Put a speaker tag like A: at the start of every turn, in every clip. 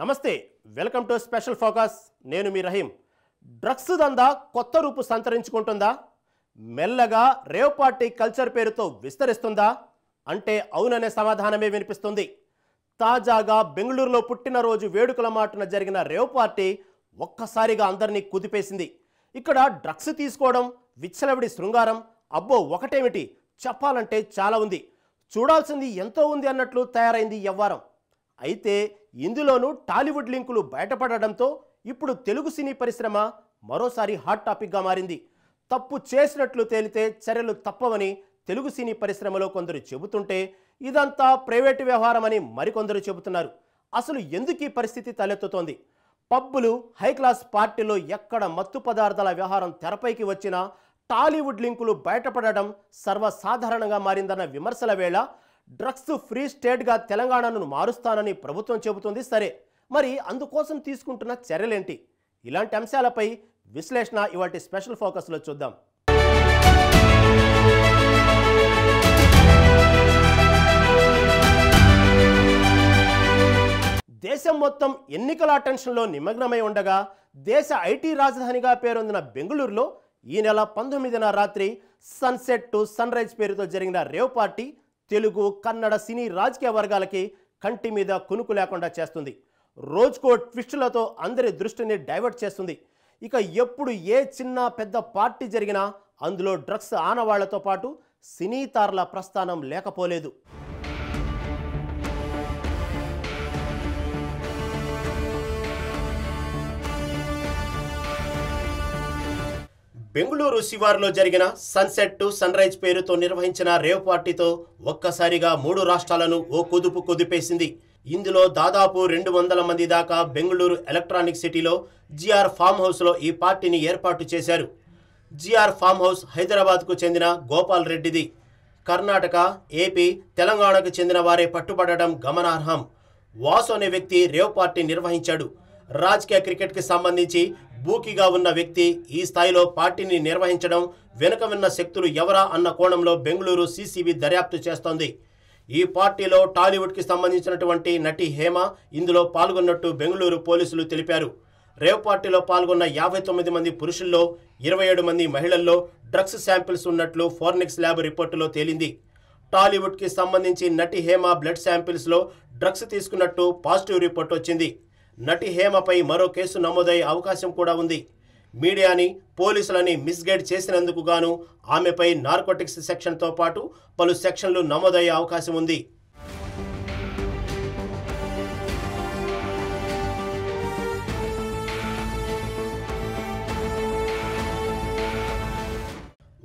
A: నమస్తే welcome to special focus నేను మీ Rahim drugs దందా కొత్త రూపు సంతరించుకుంటుందా మెల్లగా రేవ్ పార్టీ కల్చర్ పేరుతో విస్తరిస్తుందా అంటే అవుననే సమాధానమే వినిపిస్తుంది తాజాగా బెంగళూరులో పుట్టినరోజు వేడుకల మాటున జరిగిన రేవ్ పార్టీ ఒక్కసారిగా అందరినీ కుదిపేసింది ఇక్కడ డ్రగ్స్ తీసుకోవడం విచ్చలవిడి శృంగారం అబ్బో ఒకటేమిటి చెప్పాలంటే చాలా ఉంది చూడాల్సింది ఎంతో ఉంది అన్నట్లు తయారైంది వ్యవహారం అయితే ఇందులోనూ టాలీవుడ్ లింకులు బయటపడడంతో ఇప్పుడు తెలుగు సినీ పరిశ్రమ మరోసారి హాట్ టాపిక్గా మారింది తప్పు చేసినట్లు తేలితే చర్యలు తప్పవని తెలుగు సినీ పరిశ్రమలో కొందరు చెబుతుంటే ఇదంతా ప్రైవేటు వ్యవహారమని మరికొందరు చెబుతున్నారు అసలు ఎందుకు ఈ పరిస్థితి తలెత్తుతోంది పబ్బులు హై క్లాస్ పార్టీలో ఎక్కడ మత్తు పదార్థాల వ్యవహారం తెరపైకి వచ్చినా టాలీవుడ్ లింకులు బయటపడడం సర్వసాధారణంగా మారిందన్న విమర్శల వేళ డ్రగ్స్ ఫ్రీ స్టేట్గా తెలంగాణను మారుస్తానని ప్రభుత్వం చెబుతుంది సరే మరి అందుకోసం తీసుకుంటున్న చర్యలేంటి ఇలాంటి అంశాలపై విశ్లేషణ ఇవాల్టి స్పెషల్ ఫోకస్లో చూద్దాం దేశం మొత్తం ఎన్నికల టెన్షన్లో నిమగ్నమై ఉండగా దేశ ఐటీ రాజధానిగా పేరొందిన బెంగళూరులో ఈ నెల 19న రాత్రి సన్సెట్ టు సన్ రైజ్ పేరుతో జరిగిన రేవ్ పార్టీ తెలుగు కన్నడ సినీ రాజకీయ వర్గాలకి కంటి మీద కునుకు లేకుండా చేస్తుంది రోజుకో ట్విస్టులతో అందరి దృష్టిని డైవర్ట్ చేస్తుంది ఇక ఎప్పుడు ఏ చిన్న పెద్ద పార్టీ జరిగినా అందులో డ్రగ్స్ ఆనవాళ్లతో పాటు సినీ తారల ప్రస్థానం లేకపోలేదు బెంగళూరు శివారులో జరిగిన సన్సెట్ టు సన్ రైజ్ పేరుతో నిర్వహించిన రేవ్ పార్టీతో ఒక్కసారిగా 3 రాష్ట్రాలను ఓ కుదుపు కుదిపేసింది ఇందులో దాదాపు 200 మంది దాకా బెంగళూరు ఎలక్ట్రానిక్ సిటీలో జిఆర్ ఫామ్ హౌస్లో ఈ పార్టీని ఏర్పాటు చేశారు జిఆర్ ఫామ్ హౌస్ హైదరాబాద్కు చెందిన గోపాల్ రెడ్డిది కర్ణాటక ఏపీ తెలంగాణకు చెందిన వారే పట్టుబడడం గమనార్హం వాసు అనే వ్యక్తి రేవ్ పార్టీ నిర్వహించాడు రాజకీయ క్రికెట్కి సంబంధించి బూకీగా ఉన్న వ్యక్తి ఈ స్థాయిలో పార్టీని నిర్వహించడం వెనుక ఉన్న శక్తులు ఎవరా అన్న కోణంలో బెంగళూరు సీసీబీ దర్యాప్తు చేస్తోంది ఈ పార్టీలో టాలీవుడ్కి సంబంధించినటువంటి నటి హేమ ఇందులో పాల్గొన్నట్టు బెంగళూరు పోలీసులు తెలిపారు రేవ్ పార్టీలో పాల్గొన్న 59 మంది పురుషుల్లో 27 మంది మహిళల్లో డ్రగ్స్ శాంపిల్స్ ఉన్నట్లు ఫోరెన్సిక్ ల్యాబ్ రిపోర్టులో తేలింది టాలీవుడ్కి సంబంధించి నటి హేమ బ్లడ్ శాంపిల్స్లో డ్రగ్స్ తీసుకున్నట్టు పాజిటివ్ రిపోర్ట్ వచ్చింది నటి హేమపై మరో కేసు నమోదయ్యే అవకాశం కూడా ఉంది మీడియాని పోలీసులని మిస్గైడ్ చేసినందుకు గాను ఆమెపై నార్కోటిక్స్ సెక్షన్తో పాటు పలు సెక్షన్లు నమోదయ్యే అవకాశం ఉంది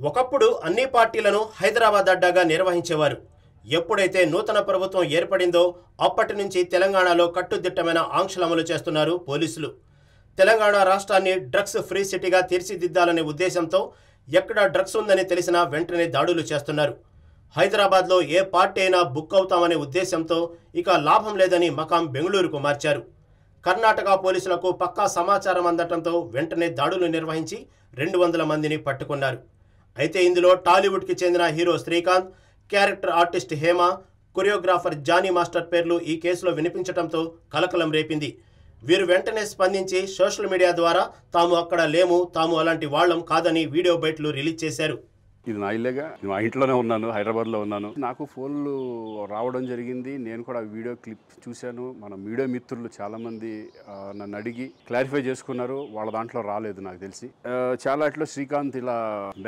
A: ఒకప్పుడు అన్ని పార్టీలను హైదరాబాద్ అడ్డాగా నిర్వహించేవారు ఎప్పుడైతే నూతన ప్రభుత్వం ఏర్పడిందో అప్పటి నుంచి తెలంగాణలో కట్టుదిట్టమైన ఆంక్షలు అమలు చేస్తున్నారు పోలీసులు తెలంగాణ రాష్ట్రాన్ని డ్రగ్స్ ఫ్రీ సిటీగా తీర్చిదిద్దాలనే ఉద్దేశంతో ఎక్కడ డ్రగ్స్ ఉందని తెలిసినా వెంటనే దాడులు చేస్తున్నారు హైదరాబాద్లో ఏ పార్టీ అయినా బుక్ అవుతామనే ఉద్దేశంతో ఇక లాభం లేదని మకాం బెంగళూరుకు మార్చారు కర్ణాటక పోలీసులకు పక్కా సమాచారం అందటంతో వెంటనే దాడులు నిర్వహించి 200 మందిని పట్టుకున్నారు అయితే ఇందులో టాలీవుడ్కి చెందిన hero Srikanth character artist Hema choreographer Jani master పేర్లు ఈ కేసులో వినిపించడంతో కలకలం రేపింది వీరు వెంటనే స్పందించి సోషల్ మీడియా ద్వారా తాము అక్కడ లేము తాము అలాంటి వాళ్ళం కాదని వీడియో బయటలు రిలీజ్ చేశారు
B: ఇది నా ఇల్లేగా మా ఇంట్లోనే ఉన్నాను హైదరాబాద్లో ఉన్నాను నాకు ఫోన్లు రావడం జరిగింది నేను కూడా వీడియో క్లిప్ చూశాను మన మీడియా మిత్రులు చాలామంది నన్ను అడిగి క్లారిఫై చేసుకున్నారు వాళ్ళ దాంట్లో రాలేదు నాకు తెలిసి చాలా ఇట్లా శ్రీకాంత్ ఇలా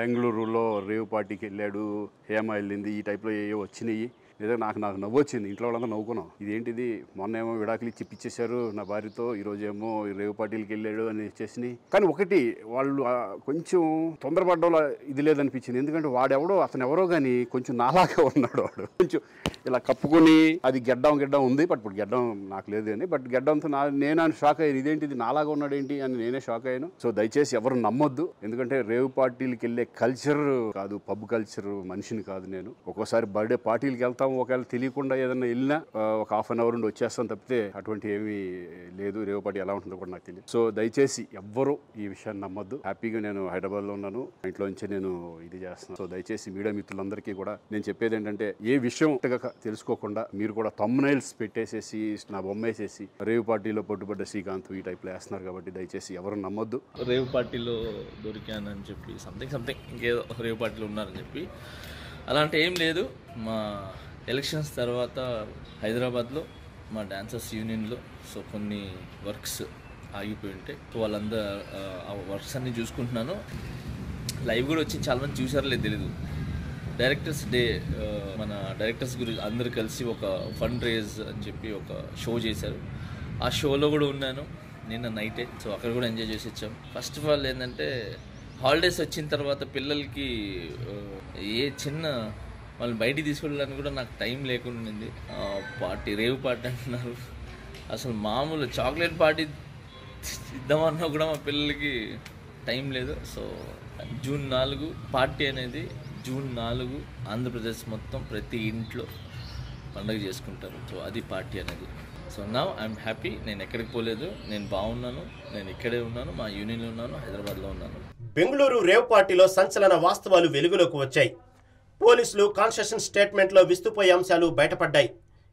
B: బెంగళూరులో రేవ్ పార్టీకి వెళ్ళాడు హేమ వెళ్ళింది ఈ టైప్లో ఏవో వచ్చినాయి ఏదో నాకు నవ్వు వచ్చింది ఇంట్లో వాళ్ళంతా నవ్వుకున్నాం ఇదేంటిది మొన్న ఏమో విడాకులు ఇచ్చి పిచ్చేశారు నా భార్యతో ఈరోజేమో రేవ్ పార్టీలకి వెళ్ళాడు అని వచ్చేసి కానీ ఒకటి వాళ్ళు కొంచెం తొందరపడ్డంలో ఇది లేదనిపించింది ఎందుకంటే వాడెవడో అతను ఎవరో కానీ కొంచెం నాలాగా ఉన్నాడు వాడు కొంచెం ఇలా కప్పుకొని అది గెడ్డం ఉంది బట్ ఇప్పుడు గెడ్డం నాకు లేదు అని బట్ గెడ్డంతో నేను షాక్ అయ్యాను ఇదేంటిది నాలాగా ఉన్నాడు ఏంటి అని నేనే షాక్ అయ్యాను సో దయచేసి ఎవరు నమ్మొద్దు ఎందుకంటే రేవ్ పార్టీలకి వెళ్ళే కల్చర్ కాదు పబ్ కల్చర్ మనిషిని కాదు నేను ఒక్కోసారి బర్త్డే పార్టీలకి వెళ్తాం వెళ్తాం, ఒకవేళ తెలియకుండా ఏదైనా వెళ్ళినా ఒక హాఫ్ అన్ అవర్ నుండి వచ్చేస్తాం తప్పితే అటువంటి ఏమీ లేదు. రేవు పార్టీ ఎలా ఉంటుందో కూడా నాకు తెలియదు. సో దయచేసి ఎవ్వరూ ఈ విషయాన్ని నమ్మొద్దు. హ్యాపీగా నేను హైదరాబాద్లో ఉన్నాను, ఇంట్లో నుంచే నేను ఇది చేస్తున్నాను. సో దయచేసి మీడియా మిత్రులందరికీ కూడా నేను చెప్పేది ఏంటంటే, ఏ విషయం తెలుసుకోకుండా మీరు కూడా థంబ్నైల్స్ పెట్టేసేసి నా బొమ్మ వేసేసి రేవు పార్టీలో పట్టుబడ్డ శ్రీకాంత్ ఈ టైప్లో వేస్తున్నారు. కాబట్టి దయచేసి ఎవరు నమ్మొద్దు.
C: రేవు పార్టీలో దొరికానని చెప్పి సంథింగ్ ఇంకేదో రేవు పార్టీలో ఉన్నారని చెప్పి అలాంటి ఏం లేదు. మా ఎలక్షన్స్ తర్వాత హైదరాబాద్లో మా డాన్సర్స్ యూనియన్లో సో కొన్ని వర్క్స్ ఆగిపోయి ఉంటాయి. సో వాళ్ళందరూ ఆ వర్క్స్ అన్నీ చూసుకుంటున్నాను. లైవ్ కూడా వచ్చి చాలామంది చూసారో లేదు తెలీదు. డైరెక్టర్స్ డే మన డైరెక్టర్స్ గురించి అందరూ కలిసి ఒక ఫండ్ రేజ్ అని చెప్పి ఒక షో చేశారు. ఆ షోలో కూడా ఉన్నాను నిన్న నైటే. సో అక్కడ కూడా ఎంజాయ్ చేసి వచ్చాం. ఫస్ట్ ఆఫ్ ఆల్ ఏంటంటే, హాలిడేస్ వచ్చిన తర్వాత పిల్లలకి ఏ చిన్న వాళ్ళని బయటికి తీసుకెళ్ళడానికి కూడా నాకు టైం లేకుండా ఉంది. పార్టీ రేవు పార్టీ అంటున్నారు, అసలు మామూలు చాక్లెట్ పార్టీ ఇద్దామన్నా కూడా మా పిల్లలకి టైం లేదు. సో జూన్ 4 పార్టీ అనేది, జూన్ 4 ఆంధ్రప్రదేశ్ మొత్తం ప్రతి ఇంట్లో పండుగ చేసుకుంటారు. సో అది పార్టీ అనేది. So now I'm happy. నేను ఎక్కడికి పోలేదు, నేను బాగున్నాను, నేను ఇక్కడే ఉన్నాను, మా యూనియన్లో ఉన్నాను, హైదరాబాద్లో ఉన్నాను.
A: బెంగళూరు రేవ్ పార్టీలో సంచలన వాస్తవాలు వెలుగులోకి వచ్చాయి. పోలీసులు కాన్సెషన్ స్టేట్మెంట్లో విస్తుపోయే అంశాలు బయటపడ్డాయి.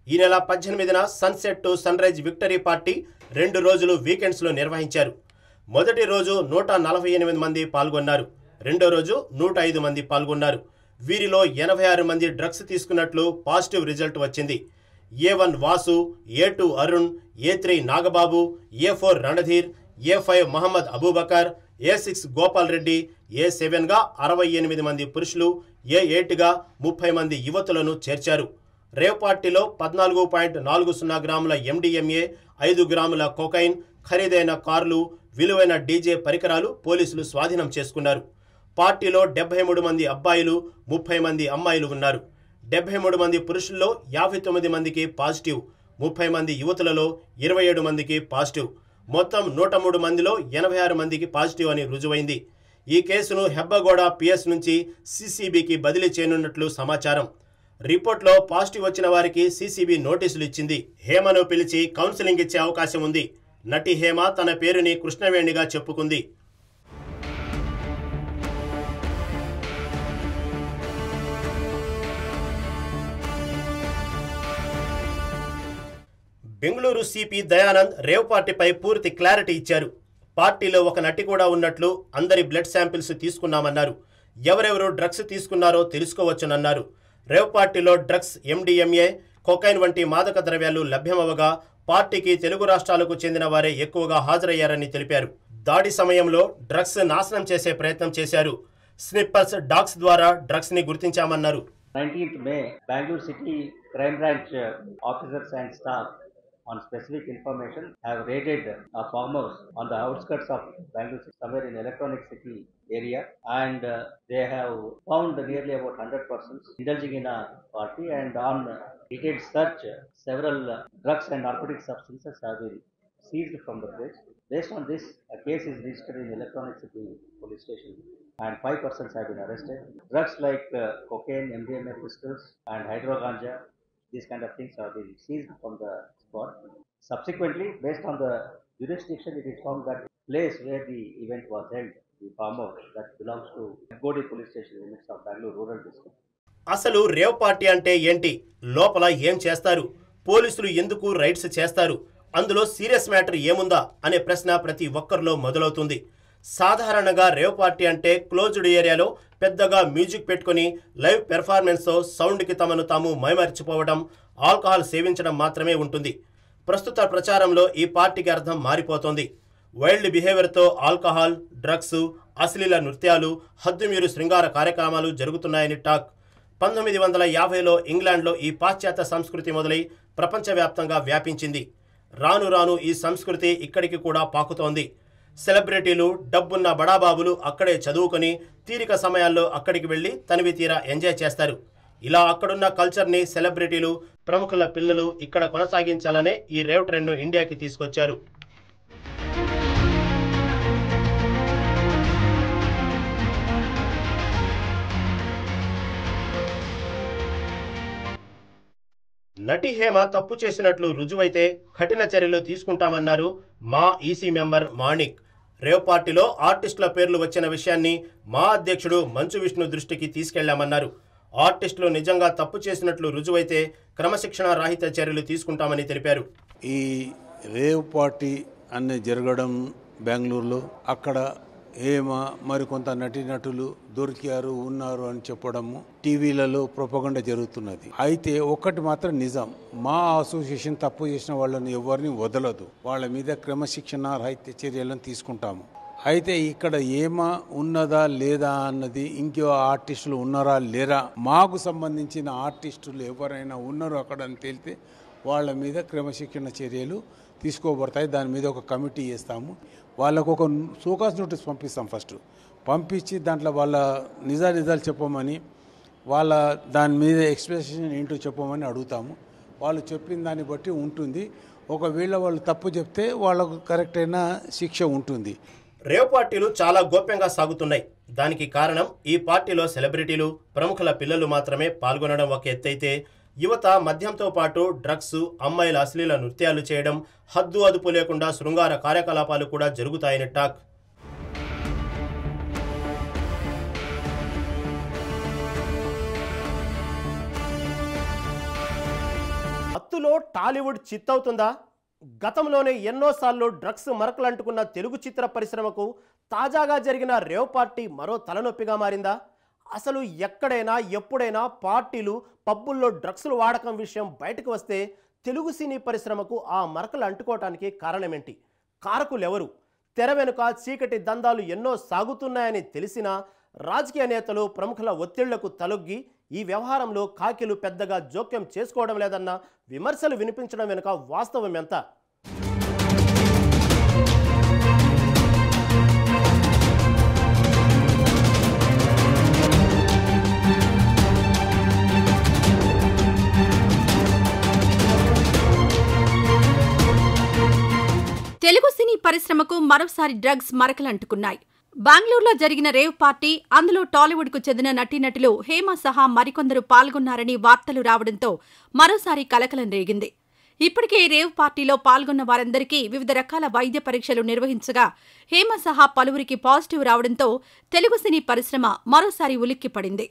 A: ఈ నెల 18న sunset to sunrise victory party 2 రోజులు వీకెండ్స్లో నిర్వహించారు. మొదటి రోజు 148 మంది పాల్గొన్నారు. రెండో రోజు 105 మంది పాల్గొన్నారు. వీరిలో 86 మంది డ్రగ్స్ తీసుకున్నట్లు పాజిటివ్ రిజల్ట్ వచ్చింది. A1 Vasu, A2 Arun, A3 Nagababu, A4 Randhir, A5 Mohammed Abu Bakr, A6 Gopal Reddy, A7గా 68 మంది పురుషులు, A8గా 30 మంది యువతులను చేర్చారు. రేవ్ పార్టీలో 14.40 గ్రాముల MDMA, 5 గ్రాముల కొకైన్, ఖరీదైన కార్లు, విలువైన డీజే పరికరాలు పోలీసులు స్వాధీనం చేసుకున్నారు. పార్టీలో 73 మంది అబ్బాయిలు, 30 మంది అమ్మాయిలు ఉన్నారు. 73 మంది పురుషుల్లో 59 మందికి పాజిటివ్, 30 మంది యువతులలో 27 మందికి పాజిటివ్. మొత్తం 103 మందిలో 86 మందికి పాజిటివ్ అని రుజువైంది. ఈ కేసును హెబ్బగోడ పిఎస్ నుంచి సిసిబికి బదిలీ చేయనున్నట్లు సమాచారం. రిపోర్ట్లో పాజిటివ్ వచ్చిన వారికి సిసిబి నోటీసులు ఇచ్చింది. హేమను పిలిచి కౌన్సిలింగ్ ఇచ్చే అవకాశం ఉంది. నటి హేమ తన పేరుని కృష్ణవేణిగా చెప్పుకుంది. బెంగళూరు సిపి దయానంద్ రేవ్ పార్టీపై పూర్తి క్లారిటీ ఇచ్చారు. పార్టీలో ఒక నటి కూడా ఉన్నట్లు అందరి బ్లడ్ శాంపిల్స్ తీసుకున్నామన్నారు. ఎవరెవరు డ్రగ్స్ తీసుకున్నారో తెలుసుకోవచ్చునన్నారు. రేవ్ పార్టీలో డ్రగ్స్, MDMA, కొకైన్ వంటి మాదక ద్రవ్యాలు లభ్యమవగా పార్టీకి తెలుగు రాష్ట్రాలకు చెందిన వారే ఎక్కువగా హాజరయ్యారని తెలిపారు. దాడి సమయంలో డ్రగ్స్ నాశనం చేసే ప్రయత్నం చేశారు. స్నిప్పర్స్, డాగ్స్ ద్వారా డ్రగ్స్ ని గుర్తించామన్నారు.
D: 19th May, Bangalore City Crime Branch officers and staff on specific information have raided a farmhouse on the outskirts of Bangalore City, somewhere in Electronic City area, and they have found nearly about 100 persons indulging in a party, and on detailed search, several drugs and narcotic substances have been seized from the place. Based on this, a case is registered in Electronic City police station, and 5 persons have been arrested. Drugs like cocaine, MDMA crystals, and hydro ganja, these kind of things have been seized from the spot. Subsequently, based on the jurisdiction, it is found that place where the event was held, the farmhouse, that belongs to Godi police station limits of Bangalore rural district.
A: అసలు rave party అంటే ఏంటి? లోపల ఏం చేస్తారు? పోలీసులు ఎందుకు rides చేస్తారు? అందులో సీరియస్ మ్యాటర్ ఏముందా అనే ప్రశ్న ప్రతి ఒక్కరిలో మొదలవుతుంది. సాధారణంగా రేవ్ పార్టీ అంటే క్లోజ్డ్ ఏరియాలో పెద్దగా మ్యూజిక్ పెట్టుకుని లైవ్ పెర్ఫార్మెన్స్తో సౌండ్కి తమను తాము మైమరిచిపోవడం, ఆల్కహాల్ సేవించడం మాత్రమే ఉంటుంది. ప్రస్తుత ప్రచారంలో ఈ పార్టీకి అర్థం మారిపోతోంది. వైల్డ్ బిహేవియర్తో ఆల్కహాల్, డ్రగ్స్, అశ్లీల నృత్యాలు, హద్దుమీరు శృంగార కార్యక్రమాలు జరుగుతున్నాయని టాక్. 1950లో ఇంగ్లాండ్లో ఈ పాశ్చాత్య సంస్కృతి మొదలై ప్రపంచవ్యాప్తంగా వ్యాపించింది. రాను రాను ఈ సంస్కృతి ఇక్కడికి కూడా పాకుతోంది. సెలబ్రిటీలు, డబ్బున్న బడాబాబులు అక్కడే చదువుకొని తీరిక సమయాల్లో అక్కడికి వెళ్ళి తనివి తీరా ఎంజాయ్ చేస్తారు. ఇలా అక్కడున్న కల్చర్ని సెలబ్రిటీలు, ప్రముఖుల పిల్లలు ఇక్కడ కొనసాగించాలనే ఈ రేవ్ ట్రెండ్ను ఇండియాకి తీసుకొచ్చారు. నటి హేమ తప్పు చేసినట్లు రుజువైతే కఠిన చర్యలు తీసుకుంటామన్నారు మా ఈసీ మెంబర్ మాణిక్. రేవ్ పార్టీలో ఆర్టిస్టుల పేర్లు వచ్చిన విషయాన్ని మా అధ్యక్షుడు మంచు విష్ణు దృష్టికి తీసుకెళ్లామన్నారు. ఆర్టిస్టులు నిజంగా తప్పు చేసినట్లు రుజువైతే క్రమశిక్షణ రాహిత చర్యలు తీసుకుంటామని తెలిపారు.
E: ఈ రేవ్ పార్టీ అన్నీ జరగడం బెంగళూరులో, అక్కడ హేమ మరికొంత నటీనటులు దొరికారు ఉన్నారు అని చెప్పడము టీవీలలో ప్రొపగండా జరుగుతున్నది. అయితే ఒక్కటి మాత్రం నిజం, మా అసోసియేషన్ తప్పు చేసిన వాళ్ళని ఎవరిని వదలదు, వాళ్ళ మీద క్రమశిక్షణ రహిత చర్యలను తీసుకుంటాము. అయితే ఇక్కడ హేమ ఉన్నదా లేదా అన్నది, ఇంకో ఆర్టిస్టులు ఉన్నారా లేరా, మాకు సంబంధించిన ఆర్టిస్టులు ఎవరైనా ఉన్నారో అక్కడ అని తేలితే వాళ్ళ మీద క్రమశిక్షణ చర్యలు తీసుకోబడతాయి. దాని మీద ఒక కమిటీ చేస్తాము. వాళ్ళకు ఒక సోకాస్ నోటీస్ పంపిస్తాం. ఫస్ట్ పంపించి దాంట్లో వాళ్ళ నిజాలు చెప్పమని, వాళ్ళ దాని మీద ఎక్స్ప్రెషన్ ఏంటో చెప్పమని అడుగుతాము. వాళ్ళు చెప్పిన దాన్ని బట్టి ఉంటుంది. ఒకవేళ వాళ్ళు తప్పు చెప్తే వాళ్ళకు కరెక్ట్ అయిన శిక్ష ఉంటుంది.
A: రేవ్ పార్టీలు చాలా గోప్యంగా సాగుతున్నాయి. దానికి కారణం ఈ పార్టీలో సెలబ్రిటీలు, ప్రముఖుల పిల్లలు మాత్రమే పాల్గొనడం ఒక ఎత్తైతే, యువత మద్యంతో పాటు డ్రగ్స్, అమ్మాయిల అశ్లీల నృత్యాలు చేయడం, హద్దు అదుపు లేకుండా శృంగార కార్యకలాపాలు కూడా జరుగుతాయని టాక్. హత్తులో టాలీవుడ్ చిత్తవుతుందా? గతంలోనే ఎన్నోసార్లు డ్రగ్స్ మరకలంటుకున్న తెలుగు చిత్ర పరిశ్రమకు తాజాగా జరిగిన రేవ్ పార్టీ మరో తలనొప్పిగా మారిందా? అసలు ఎక్కడైనా ఎప్పుడైనా పార్టీలు, పబ్బుల్లో డ్రగ్స్లు వాడకం విషయం బయటకు వస్తే తెలుగు సినీ పరిశ్రమకు ఆ మరకలు అంటుకోవటానికి కారణమేంటి? కారకులెవరు? తెర వెనుక చీకటి దందాలు ఎన్నో సాగుతున్నాయని తెలిసినా రాజకీయ నేతలు, ప్రముఖుల ఒత్తిళ్లకు తలొగ్గి ఈ వ్యవహారంలో కాకిలు పెద్దగా జోక్యం చేసుకోవడం లేదన్న విమర్శలు వినిపించడం వెనుక వాస్తవం ఎంత?
F: తెలుగు సినీ పరిశ్రమకు మరోసారి డ్రగ్స్ మరకలంటుకున్నాయి. బెంగళూరులో జరిగిన రేవ్ పార్టీ, అందులో టాలీవుడ్కు చెందిన నటీనటులు హేమ సహా మరికొందరు పాల్గొన్నారని వార్తలు రావడంతో మరోసారి కలకలం రేగింది. ఇప్పటికే రేవ్ పార్టీలో పాల్గొన్న వారందరికీ వివిధ రకాల వైద్య పరీక్షలు నిర్వహించగా హేమ సహా పలువురికి పాజిటివ్ రావడంతో తెలుగు సినీ పరిశ్రమ మరోసారి ఉలిక్కిపడింది.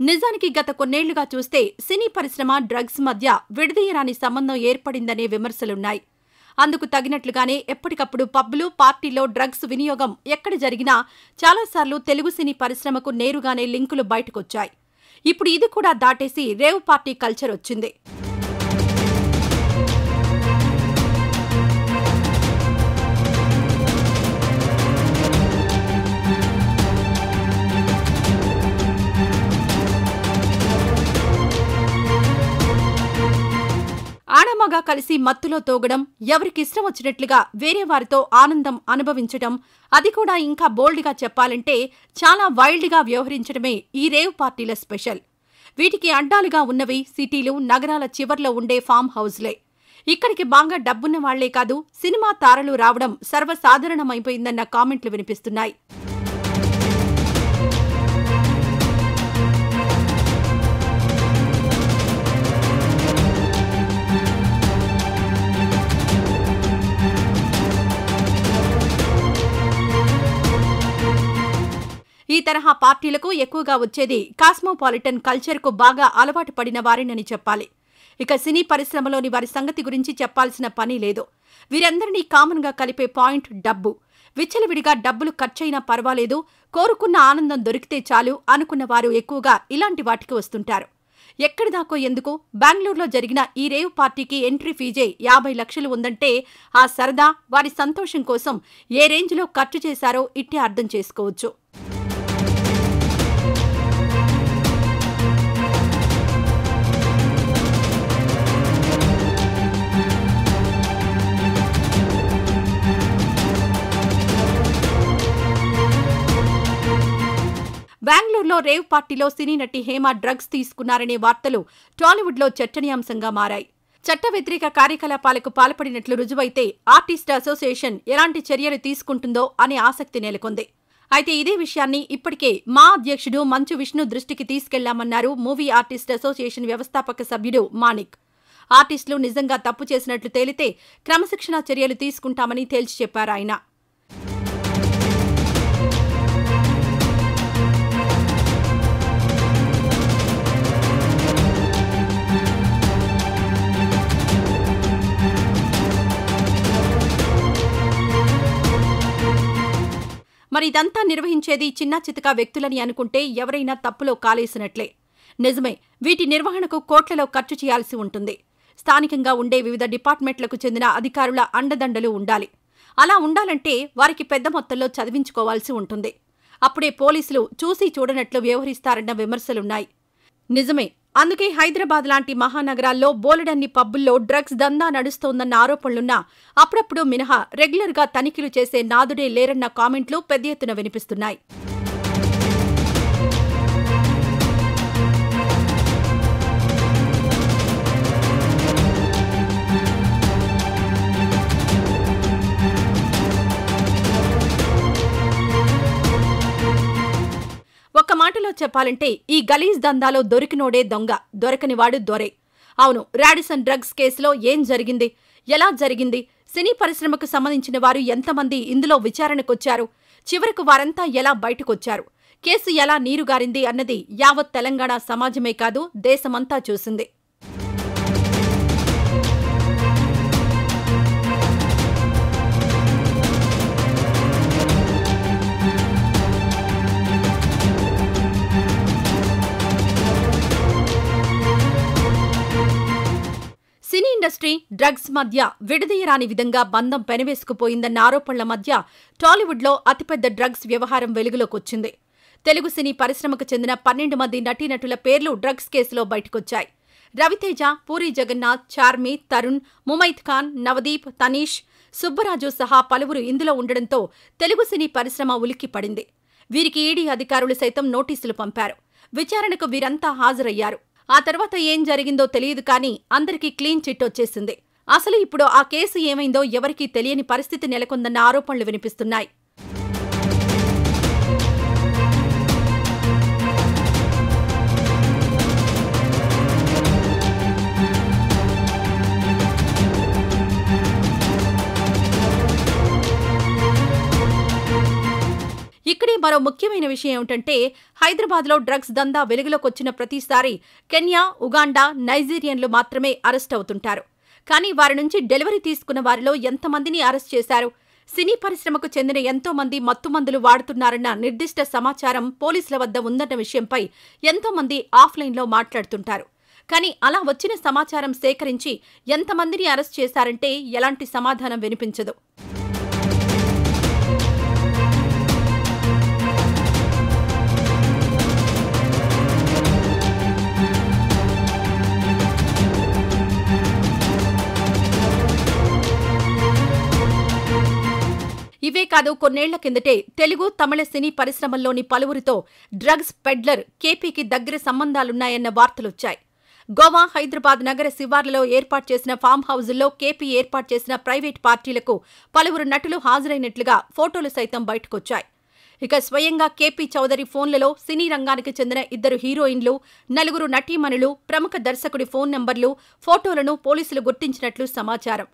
F: నిజానికి గత కొన్నేళ్లుగా చూస్తే సినీ పరిశ్రమ, డ్రగ్స్ మధ్య విడదీయరాని సంబంధం ఏర్పడిందనే విమర్శలున్నాయి. అందుకు తగినట్లుగానే ఎప్పటికప్పుడు పబ్బులు, పార్టీలో డ్రగ్స్ వినియోగం ఎక్కడ జరిగినా చాలాసార్లు తెలుగు సినీ పరిశ్రమకు నేరుగానే లింకులు బయటకొచ్చాయి. ఇప్పుడు ఇది కూడా దాటేసి రేవ్ పార్టీ కల్చర్ వచ్చింది. ఆడమగా కలిసి మత్తులో తోగడం, ఎవరికిష్టం వచ్చినట్లుగా వేరే వారితో ఆనందం అనుభవించడం, అది కూడా ఇంకా బోల్డ్గా చెప్పాలంటే చాలా వైల్డ్గా వ్యవహరించడమే ఈ రేవ్ పార్టీల స్పెషల్. వీటికి అడ్డాలుగా ఉన్నవి సిటీలు, నగరాల చివర్లో ఉండే ఫామ్ హౌస్లే. ఇక్కడికి బాగా డబ్బున్న వాళ్లే కాదు, సినిమా తారలు రావడం సర్వసాధారణమైపోయిందన్న కామెంట్లు వినిపిస్తున్నాయి. ఈ తరహా పార్టీలకు ఎక్కువగా వచ్చేది కాస్మోపాలిటన్ కల్చర్కు బాగా అలవాటు పడిన వారేనని చెప్పాలి. ఇక సినీ పరిశ్రమలోని వారి సంగతి గురించి చెప్పాల్సిన పని లేదు. వీరందరినీ కామన్గా కలిపే పాయింట్ డబ్బు. విచ్చలవిడిగా డబ్బులు ఖర్చయినా పర్వాలేదు, కోరుకున్న ఆనందం దొరికితే చాలు అనుకున్న వారు ఎక్కువగా ఇలాంటి వాటికి వస్తుంటారు. ఎక్కడిదాకో ఎందుకు, బెంగళూరులో జరిగిన ఈ రేవ్ పార్టీకి ఎంట్రీ ఫీజే 50 లక్షలు ఉందంటే ఆ సరదా, వారి సంతోషం కోసం ఏ రేంజ్లో ఖర్చు చేశారో ఇట్టే అర్థం చేసుకోవచ్చు. బెంగళూరులో గతంలో రేవ్ పార్టీలో సినీ నటి హేమ డ్రగ్స్ తీసుకున్నారనే వార్తలు టాలీవుడ్లో చర్చనీయాంశంగా మారాయి. చట్ట వ్యతిరేక కార్యకలాపాలకు పాల్పడినట్లు రుజువైతే ఆర్టిస్ట్ అసోసియేషన్ ఎలాంటి చర్యలు తీసుకుంటుందో అనే ఆసక్తి నెలకొంది. అయితే ఇదే విషయాన్ని ఇప్పటికే మా అధ్యక్షుడు మంచు విష్ణు దృష్టికి తీసుకెళ్లామన్నారు మూవీ ఆర్టిస్ట్ అసోసియేషన్ వ్యవస్థాపక సభ్యుడు మాణిక్. ఆర్టిస్టులు నిజంగా తప్పు చేసినట్లు తేలితే క్రమశిక్షణా చర్యలు తీసుకుంటామని తేల్చి చెప్పారాయన. మరి ఇదంతా నిర్వహించేది చిన్నా చితకా వ్యక్తులని అనుకుంటే ఎవరైనా తప్పులో కాలేసినట్లే. నిజమే, వీటి నిర్వహణకు కోట్లలో ఖర్చు చేయాల్సి ఉంటుంది. స్థానికంగా ఉండే వివిధ డిపార్ట్మెంట్లకు చెందిన అధికారుల అండదండలు ఉండాలి. అలా ఉండాలంటే వారికి పెద్ద మొత్తంలో చదివించుకోవాల్సి ఉంటుంది. అప్పుడే పోలీసులు చూసి చూడనట్లు వ్యవహరిస్తారన్న విమర్శలున్నాయి. నిజమే, అందుకే హైదరాబాద్ లాంటి మహానగరాల్లో బోలెడన్ని పబ్బుల్లో డ్రగ్స్ దందా నడుస్తోందన్న ఆరోపణలున్నా అప్పుడప్పుడు మినహా రెగ్యులర్గా తనిఖీలు చేసే నాదుడే లేరన్న కామెంట్లు పెద్ద ఎత్తున వినిపిస్తున్నాయి. ఒక్క మాటలో చెప్పాలంటే ఈ గలీజ్ దందాలో దొరికినోడే దొంగ, దొరకనివాడు దొరే. అవును, రాడిసన్ డ్రగ్స్ కేసులో ఏం జరిగింది, ఎలా జరిగింది, సినీ పరిశ్రమకు సంబంధించిన వారు ఎంతమంది ఇందులో విచారణకొచ్చారు, చివరకు వారంతా ఎలా బయటకొచ్చారు, కేసు ఎలా నీరుగారింది అన్నది యావత్ తెలంగాణ సమాజమే కాదు దేశమంతా చూసింది. సినీ ఇండస్ట్రీ డ్రగ్స్ మధ్య విడదీయరాని విధంగా బంధం పెనవేసుకుపోయిందన్న ఆరోపణల మధ్య టాలీవుడ్లో అతిపెద్ద డ్రగ్స్ వ్యవహారం వెలుగులోకొచ్చింది. తెలుగు సినీ పరిశ్రమకు చెందిన 12 మంది నటీనటుల పేర్లు డ్రగ్స్ కేసులో బయటకొచ్చాయి. రవితేజ, పూరి జగన్నాథ్, చార్మి, తరుణ్, ముమైత్ ఖాన్, నవదీప్, తనీష్, సుబ్బరాజు సహా పలువురు ఇందులో ఉండడంతో తెలుగు సినీ పరిశ్రమ ఉలిక్కిపడింది. వీరికి ఈడీ అధికారులు సైతం నోటీసులు పంపారు. విచారణకు వీరంతా హాజరయ్యారు. ఆ తర్వాత ఏం జరిగిందో తెలియదు కానీ అందరికీ క్లీన్ చిట్ వచ్చేసింది. అసలు ఇప్పుడు ఆ కేసు ఏమైందో ఎవరికీ తెలియని పరిస్థితి నెలకొందన్న ఆరోపణలు వినిపిస్తున్నాయి. ఇక్కడే మరో ముఖ్యమైన విషయం ఏమిటంటే హైదరాబాద్లో డ్రగ్స్ దందా వెలుగులోకొచ్చిన ప్రతిసారి కెన్యా, ఉగాండా, నైజీరియన్లు మాత్రమే అరెస్ట్ అవుతుంటారు. కానీ వారి నుంచి డెలివరీ తీసుకున్న వారిలో ఎంతమందిని అరెస్ట్ చేశారు, సినీ పరిశ్రమకు చెందిన ఎంతో మంది మత్తుమందులు వాడుతున్నారన్న నిర్దిష్ట సమాచారం పోలీసుల వద్ద ఉందన్న విషయంపై ఎంతో మంది ఆఫ్లైన్లో మాట్లాడుతుంటారు. కానీ అలా వచ్చిన సమాచారం సేకరించి ఎంతమందిని అరెస్ట్ చేశారంటే ఎలాంటి సమాధానం వినిపించదు. ఇవే కాదు, కొన్నేళ్ల కిందటే తెలుగు, తమిళ సినీ పరిశ్రమల్లోని పలువురితో డ్రగ్స్ పెడ్లర్ కేపీకి దగ్గర సంబంధాలున్నాయన్న వార్తలొచ్చాయి. గోవా, హైదరాబాద్ నగర శివార్లలో ఏర్పాటు చేసిన ఫామ్ హౌజుల్లో కేపీ ఏర్పాటు చేసిన ప్రైవేట్ పార్టీలకు పలువురు నటులు హాజరైనట్లుగా ఫోటోలు సైతం బయటకొచ్చాయి. ఇక స్వయంగా కేపీ చౌదరి ఫోన్లలో సినీ రంగానికి చెందిన 2 హీరోయిన్లు, 4 నటీమణులు, ప్రముఖ దర్శకుడి ఫోన్ నంబర్లు, ఫోటోలను పోలీసులు గుర్తించినట్లు సమాచారం.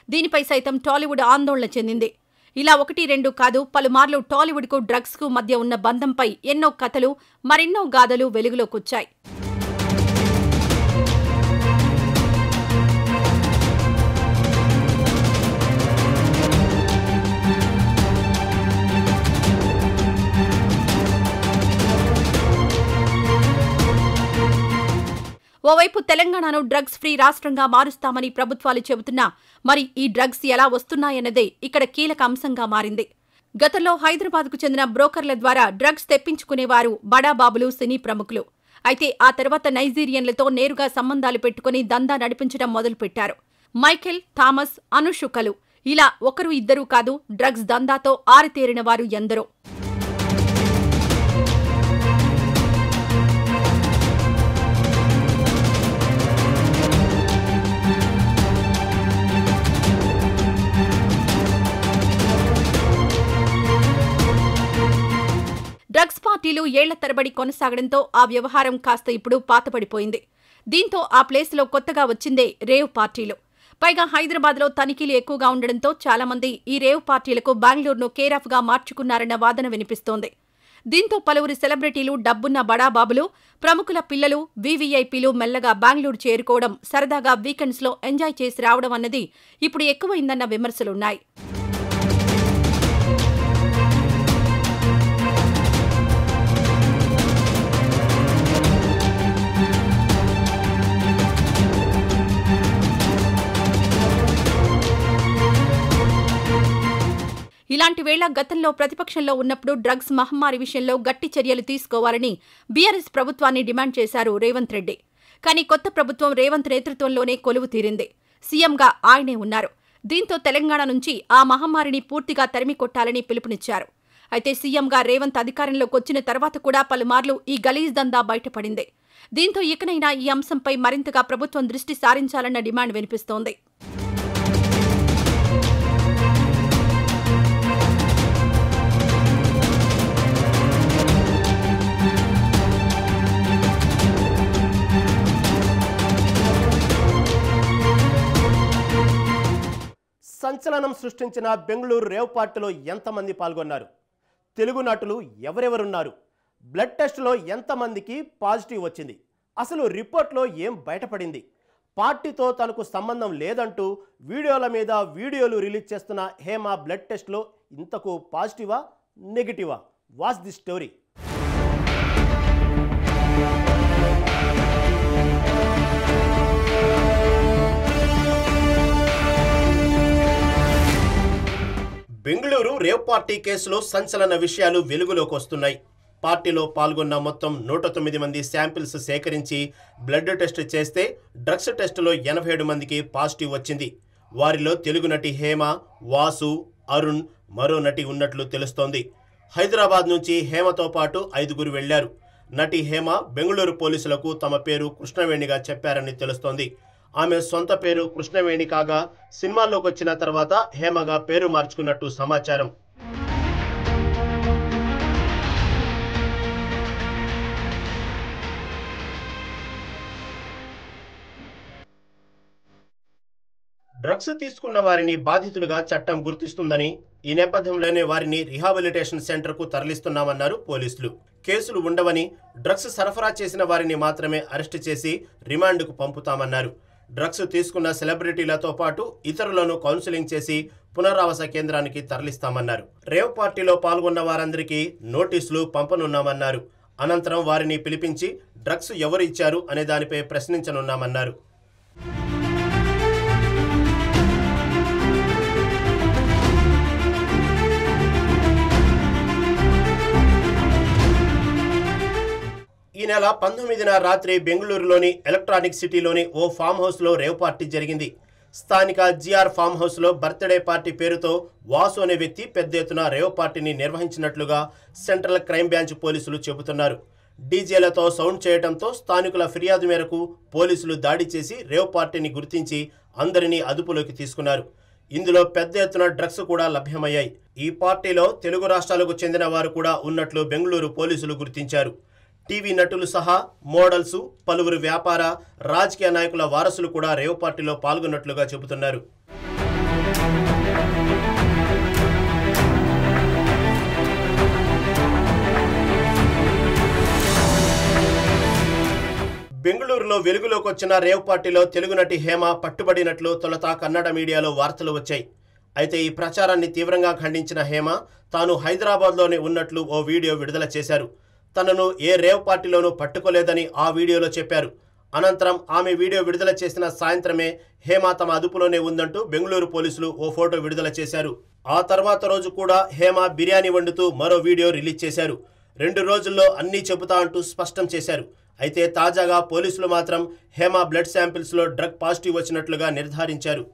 F: దీనిపై సైతం టాలీవుడ్ ఆందోళన చెందింది. ఇలా 1-2 కాదు, పలుమార్లు టాలీవుడ్కు డ్రగ్స్కు మధ్య ఉన్న బంధంపై ఎన్నో కథలు, మరెన్నో గాథలు వెలుగులోకొచ్చాయి. ఓవైపు తెలంగాణను డ్రగ్స్ ఫ్రీ రాష్ట్రంగా మారుస్తామని ప్రభుత్వాలు చెబుతున్నా మరి ఈ డ్రగ్స్ ఎలా వస్తున్నాయన్నదే ఇక్కడ కీలక అంశంగా మారింది. గతంలో హైదరాబాద్కు చెందిన బ్రోకర్ల ద్వారా డ్రగ్స్ తెప్పించుకునేవారు బడాబాబులు, సినీ ప్రముఖులు. అయితే ఆ తర్వాత నైజీరియన్లతో నేరుగా సంబంధాలు పెట్టుకుని దందా నడిపించడం మొదలుపెట్టారు. మైఖేల్, థామస్, అనుషుకలు ఇలా 1-2 కాదు, డ్రగ్స్ దందాతో ఆరితేరిన వారు ఎందరో. ఏళ్ల తరబడి కొనసాగడంతో ఆ వ్యవహారం కాస్త ఇప్పుడు పాతపడిపోయింది. దీంతో ఆ ప్లేస్లో కొత్తగా వచ్చిందే రేవ్ పార్టీలు. పైగా హైదరాబాద్లో తనిఖీలు ఎక్కువగా ఉండడంతో చాలామంది ఈ రేవ్ పార్టీలకు బెంగళూరును కేరాఫ్గా మార్చుకున్నారన్న వాదన వినిపిస్తోంది. దీంతో పలువురు సెలబ్రిటీలు, డబ్బున్న బడాబాబులు, ప్రముఖుల పిల్లలు, వీవీఐపీలు మెల్లగా బెంగళూరు చేరుకోవడం, సరదాగా వీకెండ్స్లో ఎంజాయ్ చేసి రావడం అన్నది ఇప్పుడు ఎక్కువైందన్న విమర్శలున్నాయి. ఇలాంటి వేళ గతంలో ప్రతిపక్షంలో ఉన్నప్పుడు డ్రగ్స్ మహమ్మారి విషయంలో గట్టి చర్యలు తీసుకోవాలని బీఆర్ఎస్ ప్రభుత్వాన్ని డిమాండ్ చేశారు రేవంత్ రెడ్డి. కానీ కొత్త ప్రభుత్వం రేవంత్ నేతృత్వంలోనే కొలువు తీరింది. సీఎంగా ఆయనే ఉన్నారు. దీంతో తెలంగాణ నుంచి ఆ మహమ్మారిని పూర్తిగా తరిమికొట్టాలని పిలుపునిచ్చారు. అయితే సీఎంగా రేవంత్ అధికారంలోకి వచ్చిన తర్వాత కూడా పలుమార్లు ఈ గలీజ్ దందా బయటపడింది. దీంతో ఇకనైనా ఈ అంశంపై మరింతగా ప్రభుత్వం దృష్టి సారించాలన్న డిమాండ్ వినిపిస్తోంది.
A: సంచలనం సృష్టించిన బెంగళూరు రేవ్ పార్టీలో ఎంతమంది పాల్గొన్నారు? తెలుగు నటులు ఎవరెవరున్నారు? బ్లడ్ టెస్టులో ఎంతమందికి పాజిటివ్ వచ్చింది? అసలు రిపోర్ట్లో ఏం బయటపడింది? పార్టీతో తనకు సంబంధం లేదంటూ వీడియోల మీద వీడియోలు రిలీజ్ చేస్తున్న హేమ బ్లడ్ టెస్ట్లో ఇంతకు పాజిటివా నెగిటివా? Watch the story. Bengaluru rave party కేసులో సంచలన విషయాలు వెలుగులోకి వస్తున్నాయి. పార్టీలో పాల్గొన్న మొత్తం 109 మంది శాంపిల్స్ సేకరించి బ్లడ్ టెస్ట్ చేస్తే డ్రగ్స్ టెస్టులో 87 మందికి పాజిటివ్ వచ్చింది. వారిలో తెలుగు నటి హేమ, వాసు, అరుణ్, మరో నటి ఉన్నట్లు తెలుస్తోంది. హైదరాబాద్ నుంచి హేమతో పాటు 5గురు వెళ్లారు. నటి హేమ బెంగళూరు పోలీసులకు తమ పేరు కృష్ణవేణిగా చెప్పారని తెలుస్తోంది. ఆమె సొంత పేరు కృష్ణవేణి కాగా సినిమాల్లోకి వచ్చిన తర్వాత హేమగా పేరు మార్చుకున్నట్టు సమాచారం. డ్రగ్స్ తీసుకున్న వారిని బాధితులుగా చట్టం గుర్తిస్తుందని, ఈ నేపథ్యంలోనే వారిని రీహాబిలిటేషన్ సెంటర్కు తరలిస్తున్నామన్నారు పోలీసులు. కేసులు ఉండవని, డ్రగ్స్ సరఫరా చేసిన వారిని మాత్రమే అరెస్టు చేసి రిమాండ్కు పంపుతామన్నారు. డ్రగ్స్ తీసుకున్న సెలబ్రిటీలతో పాటు ఇతరులను కౌన్సిలింగ్ చేసి పునరావాస కేంద్రానికి తరలిస్తామన్నారు. రేవ్ పార్టీలో పాల్గొన్న వారందరికీ నోటీసులు పంపనున్నామన్నారు. అనంతరం వారిని పిలిపించి డ్రగ్స్ ఎవరు ఇచ్చారు అనే దానిపై ప్రశ్నించనున్నామన్నారు. ఈ నెల 19న రాత్రి బెంగళూరులోని ఎలక్ట్రానిక్ సిటీలోని ఓ ఫామ్ హౌస్లో రేవ్ పార్టీ జరిగింది. స్థానిక జిఆర్ ఫామ్ హౌస్లో బర్త్డే పార్టీ పేరుతో వాసు అనే వ్యక్తి పెద్ద ఎత్తున రేవ్ పార్టీని నిర్వహించినట్లుగా సెంట్రల్ క్రైమ్ బ్రాంచ్ పోలీసులు చెబుతున్నారు. డీజేలతో సౌండ్ చేయడంతో స్థానికుల ఫిర్యాదు మేరకు పోలీసులు దాడి చేసి రేవ్ పార్టీని గుర్తించి అందరినీ అదుపులోకి తీసుకున్నారు. ఇందులో పెద్ద ఎత్తున డ్రగ్స్ కూడా లభ్యమయ్యాయి. ఈ పార్టీలో తెలుగు రాష్ట్రాలకు చెందిన వారు కూడా ఉన్నట్లు బెంగళూరు పోలీసులు గుర్తించారు. టీవీ నటులు సహా మోడల్స్, పలువురు వ్యాపార, రాజకీయ నాయకుల వారసులు కూడా రేవ్ పార్టీలో పాల్గొన్నట్లుగా చెబుతున్నారు. బెంగళూరులో వెలుగులోకి వచ్చిన రేవ్ పార్టీలో తెలుగు నటి హేమ పట్టుబడినట్లు తొలుత కన్నడ మీడియాలో వార్తలు వచ్చాయి. అయితే ఈ ప్రచారాన్ని తీవ్రంగా ఖండించిన హేమ తాను హైదరాబాద్లోనే ఉన్నట్లు ఓ వీడియో విడుదల చేశారు. తనను ఏ రేవ్ పార్టీలోనూ పట్టుకోలేదని ఆ వీడియోలో చెప్పారు. అనంతరం ఆమె వీడియో విడుదల చేసిన సాయంత్రమే హేమ తమ అదుపులోనే ఉందంటూ బెంగళూరు పోలీసులు ఓ ఫోటో విడుదల చేశారు. ఆ తర్వాత రోజు కూడా హేమ బిర్యానీ వండుతూ మరో వీడియో రిలీజ్ చేశారు. 2 రోజుల్లో అన్నీ చెబుతా అంటూ స్పష్టం చేశారు. అయితే తాజాగా పోలీసులు మాత్రం హేమ బ్లడ్ శాంపిల్స్లో డ్రగ్ పాజిటివ్ వచ్చినట్లుగా నిర్ధారించారు.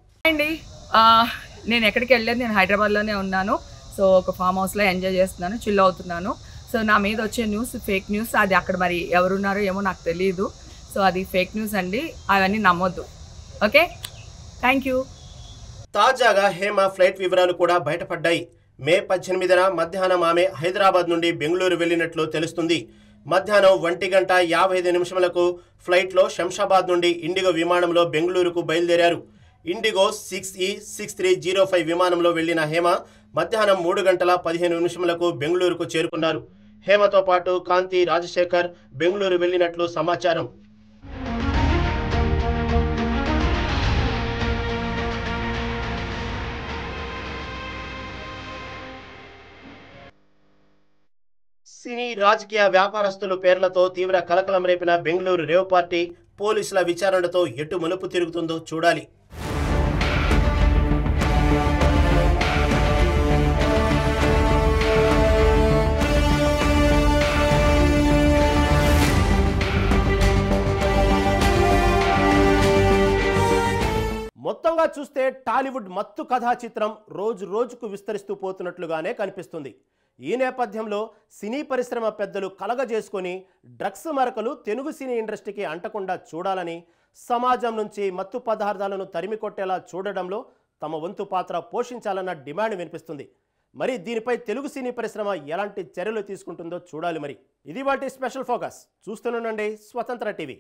G: నేను ఎక్కడికి వెళ్ళలేదు, నేను హైదరాబాద్లోనే ఉన్నాను. సో ఒక ఫామ్ హౌస్లో ఎంజాయ్ చేస్తున్నాను, చిల్ అవుతున్నాను. సో నా మీద వచ్చే న్యూస్ ఫేక్ న్యూస్, అది అక్కడ మరి ఎవరున్నారో ఏమో నాకు తెలియదు. సో అది ఫేక్ న్యూస్ అండి, అవన్నీ నమ్మొద్దు. Okay, thank you.
A: తాజాగా హేమ ఫ్లైట్ వివరాలు కూడా బయటపడ్డాయి. మే 18న మధ్యాహ్నం ఆమె హైదరాబాద్ నుండి బెంగళూరు వెళ్ళినట్లు తెలుస్తుంది. మధ్యాహ్నం 1:55 ఫ్లైట్లో శంషాబాద్ నుండి ఇండిగో విమానంలో బెంగళూరుకు బయలుదేరారు. ఇండిగో 6E6305 విమానంలో వెళ్లిన హేమ మధ్యాహ్నం 3:15 బెంగళూరుకు చేరుకున్నారు. హేమతో పాటు కాంతి, రాజశేఖర్ బెంగళూరు వెళ్ళినట్లు సమాచారం. సినీ రాజకీయ వ్యాపారస్తుల పేర్లతో తీవ్ర కలకలం రేపిన బెంగళూరు రేవ్ పార్టీ పోలీసుల విచారణతో ఎటు మలుపు తిరుగుతుందో చూడాలి. మొత్తంగా చూస్తే టాలీవుడ్ మత్తు కథా చిత్రం రోజు రోజుకు విస్తరిస్తూ పోతున్నట్లుగానే కనిపిస్తుంది. ఈ నేపథ్యంలో సినీ పరిశ్రమ పెద్దలు కలగజేసుకొని డ్రగ్స్ మరకలు తెలుగు సినీ ఇండస్ట్రీకి అంటకుండా చూడాలని, సమాజం నుంచి మత్తు పదార్థాలను తరిమికొట్టేలా చూడడంలో తమ వంతు పాత్ర పోషించాలన్న డిమాండ్ వినిపిస్తుంది. మరి దీనిపై తెలుగు సినీ పరిశ్రమ ఎలాంటి చర్యలు తీసుకుంటుందో చూడాలి. మరి ఇది వాటి స్పెషల్ ఫోకస్. చూస్తూనే ఉండండి స్వతంత్ర టీవీ.